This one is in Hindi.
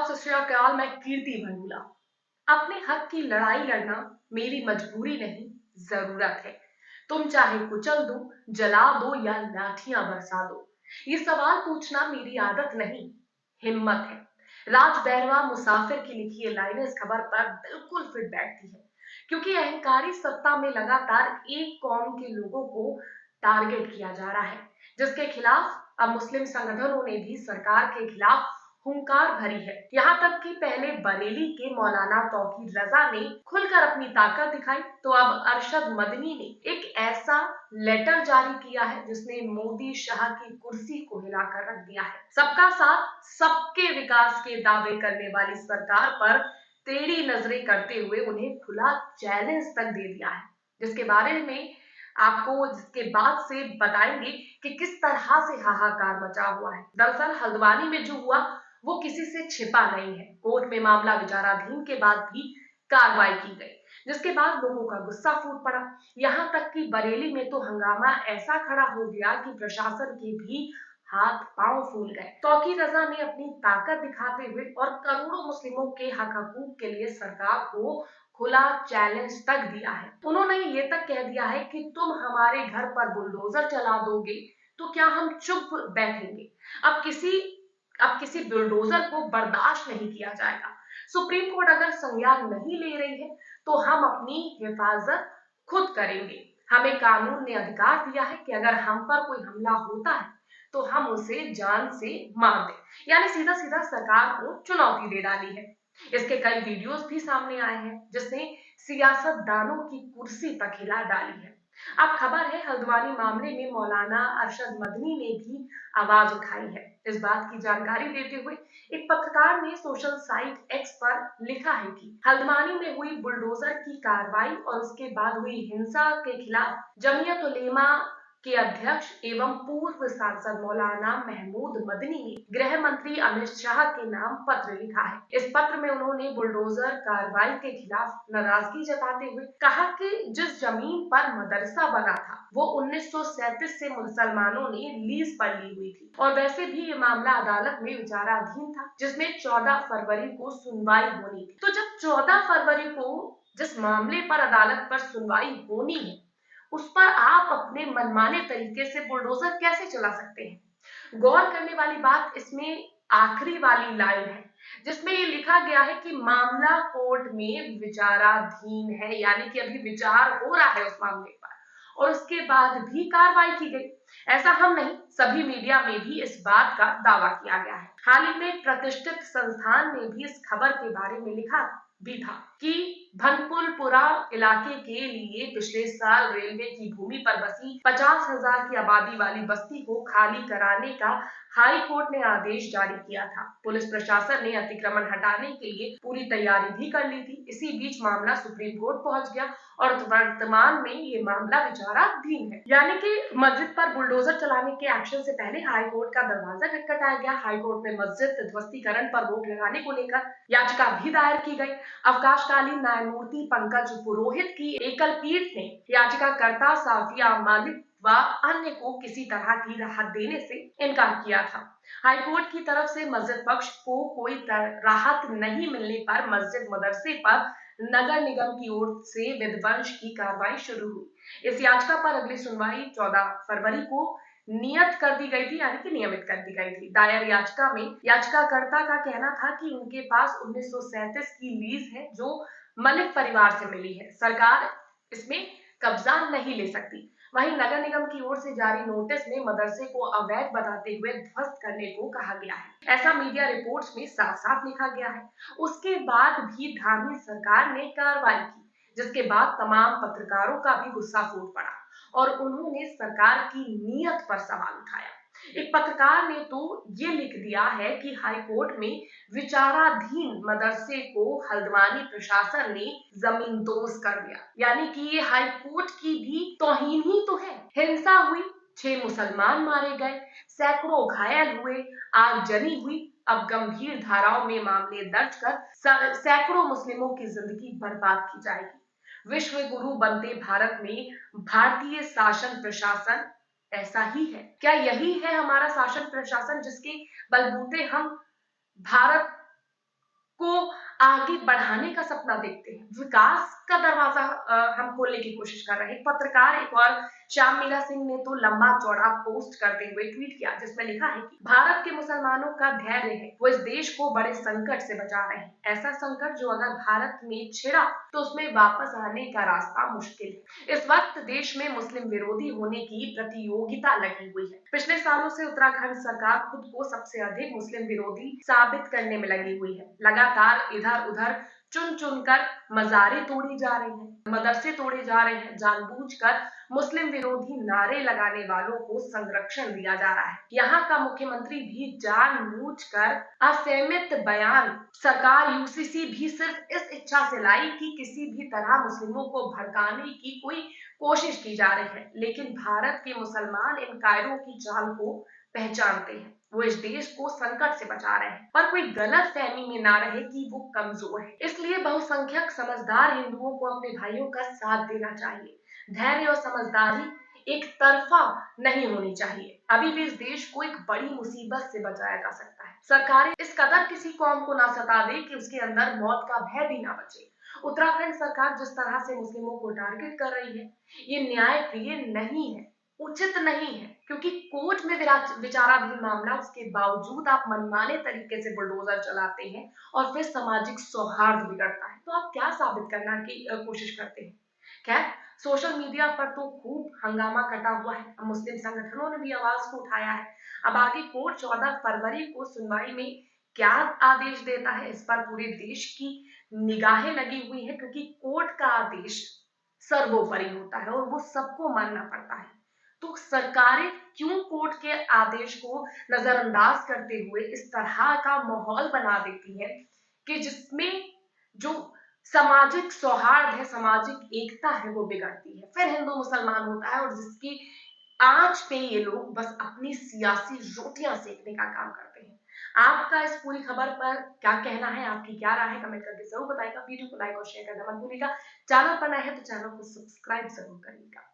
सत श्री अकाल। मैं कीर्ति भंडूला। अपने हक की लड़ाई लड़ना मेरी मजबूरी नहीं, जरूरत है। तुम चाहे कुचल दो, जला दो या लाठियां बरसा दो, ये सवाल पूछना मेरी आदत नहीं, हिम्मत है। राज बैरवा मुसाफिर की लिखी ये लाइनें इस खबर पर बिल्कुल फिट बैठती है, क्योंकि अहंकारी सत्ता में लगातार एक कौम के लोगों को टारगेट किया जा रहा है, जिसके खिलाफ अब मुस्लिम संगठनों ने भी सरकार के खिलाफ हुंकार भरी है। यहाँ तक कि पहले बरेली के मौलाना तौकीर रजा ने खुलकर अपनी ताकत दिखाई, तो अब अरशद मदनी ने एक ऐसा लेटर जारी किया है जिसने मोदी शाह की कुर्सी को हिलाकर रख दिया है। सबका साथ सबके विकास के दावे करने वाली सरकार पर टेढ़ी नजरें करते हुए उन्हें खुला चैलेंज तक दे दिया है, जिसके बारे में आपको जिसके बाद से बताएंगे कि किस तरह से हाहाकार मचा हुआ है। दरअसल हल्द्वानी में जो हुआ वो किसी से छिपा नहीं है। कोर्ट में मामला विचाराधीन के बाद भी कार्रवाई की गई, जिसके बाद लोगों का गुस्सा फूट पड़ा। यहाँ तक कि बरेली में तो हंगामा ऐसा खड़ा हो गया कि प्रशासन के भी हाथ पांव फूल गए। तौकीर रजा ने अपनी ताकत दिखाते हुए और करोड़ों मुस्लिमों के हक हकूक के लिए सरकार को खुला चैलेंज तक दिया है। उन्होंने ये तक कह दिया है कि तुम हमारे घर पर बुलडोजर चला दोगे तो क्या हम चुप बैठेंगे? अब किसी अब किसी बुलडोजर को बर्दाश्त नहीं किया जाएगा। सुप्रीम कोर्ट अगर संज्ञान नहीं ले रही है तो हम अपनी हिफाजत खुद करेंगे। हमें कानून ने अधिकार दिया है कि अगर हम पर कोई हमला होता है तो हम उसे जान से मार दें, यानी सीधा सीधा सरकार को चुनौती दे डाली है। इसके कई वीडियोस भी सामने आए हैं जिसने सियासतदानों की कुर्सी तक हिला डाली है। अब खबर है हल्द्वानी मामले में मौलाना अरशद मदनी ने भी आवाज उठाई है। इस बात की जानकारी देते हुए एक पत्रकार ने सोशल साइट एक्स पर लिखा है कि हल्द्वानी में हुई बुलडोजर की कार्रवाई और उसके बाद हुई हिंसा के खिलाफ जमीयत उलेमा के अध्यक्ष एवं पूर्व सांसद मौलाना महमूद मदनी ने गृह मंत्री अमित शाह के नाम पत्र लिखा है। इस पत्र में उन्होंने बुलडोजर कार्रवाई के खिलाफ नाराजगी जताते हुए कहा कि जिस जमीन पर मदरसा बना था वो 1937 से मुसलमानों ने लीज पर ली हुई थी और वैसे भी ये मामला अदालत में विचाराधीन था, जिसमें 14 फरवरी को सुनवाई होनी थी। तो जब 14 फरवरी को जिस मामले पर अदालत पर सुनवाई होनी है उस पर आप अपने मनमाने तरीके से बुलडोजर कैसे चला सकते हैं? गौर करने वाली बात इसमें आखिरी वाली लाइन है, जिसमें ये लिखा गया है कि मामला कोर्ट में विचाराधीन है, यानी कि अभी विचार हो रहा है उस मामले पर और उसके बाद भी कार्रवाई की गई। ऐसा हम नहीं, सभी मीडिया में भी इस बात का दावा किया गया है। हाल ही में प्रतिष्ठित संस्थान ने भी इस खबर के बारे में लिखा भी था कि भनपुलपुरा इलाके के लिए पिछले साल रेलवे की भूमि पर बसी 50,000 की आबादी वाली बस्ती को खाली कराने का हाई कोर्ट ने आदेश जारी किया था। पुलिस प्रशासन ने अतिक्रमण हटाने के लिए पूरी तैयारी भी कर ली थी। इसी बीच मामला सुप्रीम कोर्ट पहुंच गया और वर्तमान में ये मामला विचाराधीन है, यानी कि मस्जिद पर बुलडोजर चलाने के एक्शन से पहले हाई कोर्ट का दरवाजा खटखटाया गया। हाई कोर्ट में मस्जिद ध्वस्तीकरण पर रोक लगाने को लेकर याचिका भी दायर की गई। अवकाशकालीन न्यायमूर्ति पंकज पुरोहित की एकल पीठ ने याचिकाकर्ता साफिया मालिक व अन्य को किसी तरह की राहत देने से इनकार किया था। हाईकोर्ट की तरफ से मस्जिद पक्ष को कोई राहत नहीं मिलने पर मस्जिद मदरसे पर नगर निगम की ओर से विध्वंस की कार्रवाई शुरू हुई। इस याचिका पर अगली सुनवाई 14 फरवरी को नियत कर दी गई थी, यानी कि नियमित कर दी गई थी। दायर याचिका में याचिकाकर्ता का कहना था कि उनके पास 1937 की लीज है जो मलिक परिवार से मिली है, सरकार इसमें कब्जा नहीं ले सकती। वहीं नगर निगम की ओर से जारी नोटिस में मदरसे को अवैध बताते हुए ध्वस्त करने को कहा गया है, ऐसा मीडिया रिपोर्ट्स में साफ साफ लिखा गया है। उसके बाद भी धामी सरकार ने कार्रवाई की, जिसके बाद तमाम पत्रकारों का भी गुस्सा फूट पड़ा और उन्होंने सरकार की नीयत पर सवाल उठाया। एक पत्रकार ने तो ये लिख दिया है कि हाईकोर्ट में विचाराधीन मदरसे को हल्द्वानी प्रशासन ने जमींदोज कर दिया, यानी कि ये हाईकोर्ट की भी तौहीन ही तो है। हिंसा हुई, 6 मुसलमान मारे गए, सैकड़ों घायल हुए, आगजनी हुई। अब गंभीर धाराओं में मामले दर्ज कर सैकड़ों मुस्लिमों की जिंदगी बर्बाद की जाएगी। विश्व गुरु बनते भारत में भारतीय शासन प्रशासन ऐसा ही है? क्या यही है हमारा शासन प्रशासन जिसके बलबूते हम भारत आगे बढ़ाने का सपना देखते हैं, विकास का दरवाजा हम खोलने की कोशिश कर रहे हैं। पत्रकार एक और श्याम मीरा सिंह ने तो लंबा चौड़ा पोस्ट करते हुए ट्वीट किया, जिसमें लिखा है कि भारत के मुसलमानों का धैर्य है, वो इस देश को बड़े संकट से बचा रहे हैं। ऐसा संकट जो अगर भारत में छिड़ा तो उसमें वापस आने का रास्ता मुश्किल है। इस वक्त देश में मुस्लिम विरोधी होने की प्रतियोगिता लगी हुई है। पिछले सालों से उत्तराखंड सरकार खुद को सबसे अधिक मुस्लिम विरोधी साबित करने में लगी हुई है। लगातार इधर उधर चुन चुनकर मजारे तोड़ी जा रही हैं, मदरसे तोड़े जा रहे हैं, जानबूझकर मुस्लिम विरोधी नारे लगाने वालों को संरक्षण दिया जा रहा है। यहाँ का मुख्यमंत्री भी जानबूझकर असहमत बयान, सरकार यूसीसी भी सिर्फ इस इच्छा से लाई कि किसी भी तरह मुस्लिमों को भड़काने की कोई कोशिश की जा रही है। लेकिन भारत के मुसलमान इन कायरों की चाल को पहचानते हैं, वो इस देश को संकट से बचा रहे हैं, पर कोई गलत फहमी में ना रहे कि वो कमजोर है। इसलिए बहुसंख्यक समझदार हिंदुओं को अपने भाइयों का साथ देना चाहिए। धैर्य और समझदारी एक तरफा नहीं होनी चाहिए। अभी भी इस देश को एक बड़ी मुसीबत से बचाया जा सकता है। सरकारें इस कदर किसी कौम को ना सता दे कि उसके अंदर मौत का भय भी ना बचे। उत्तराखंड सरकार जिस तरह से मुस्लिमों को टारगेट कर रही है, ये न्याय प्रिय नहीं है, उचित नहीं है, क्योंकि कोर्ट में विचाराधीन मामला, उसके बावजूद आप मनमाने तरीके से बुलडोजर चलाते हैं और फिर सामाजिक सौहार्द बिगड़ता है। तो आप क्या साबित करना की कोशिश करते हैं? खैर, सोशल मीडिया पर तो खूब हंगामा कटा हुआ है। मुस्लिम संगठनों ने भी आवाज को उठाया है। अब आगे कोर्ट 14 फरवरी को सुनवाई में क्या आदेश देता है, इस पर पूरे देश की निगाहें लगी हुई है, क्योंकि कोर्ट का आदेश सर्वोपरि होता है और वो सबको मानना पड़ता है। तो सरकारें क्यों कोर्ट के आदेश को नजरअंदाज करते हुए इस तरह का माहौल बना देती हैं कि जिसमें जो सामाजिक सौहार्द है, सामाजिक एकता है, वो बिगड़ती है। फिर हिंदू मुसलमान होता है और जिसकी आंच पे ये लोग बस अपनी सियासी रोटियां सेकने का काम करते हैं। आपका इस पूरी खबर पर क्या कहना है, आपकी क्या राय है, कमेंट करके जरूर बताइएगा। वीडियो को लाइक और शेयर करना मत भूलिएगा। चैनल पर नए हैं तो चैनल को सब्सक्राइब जरूर करिएगा।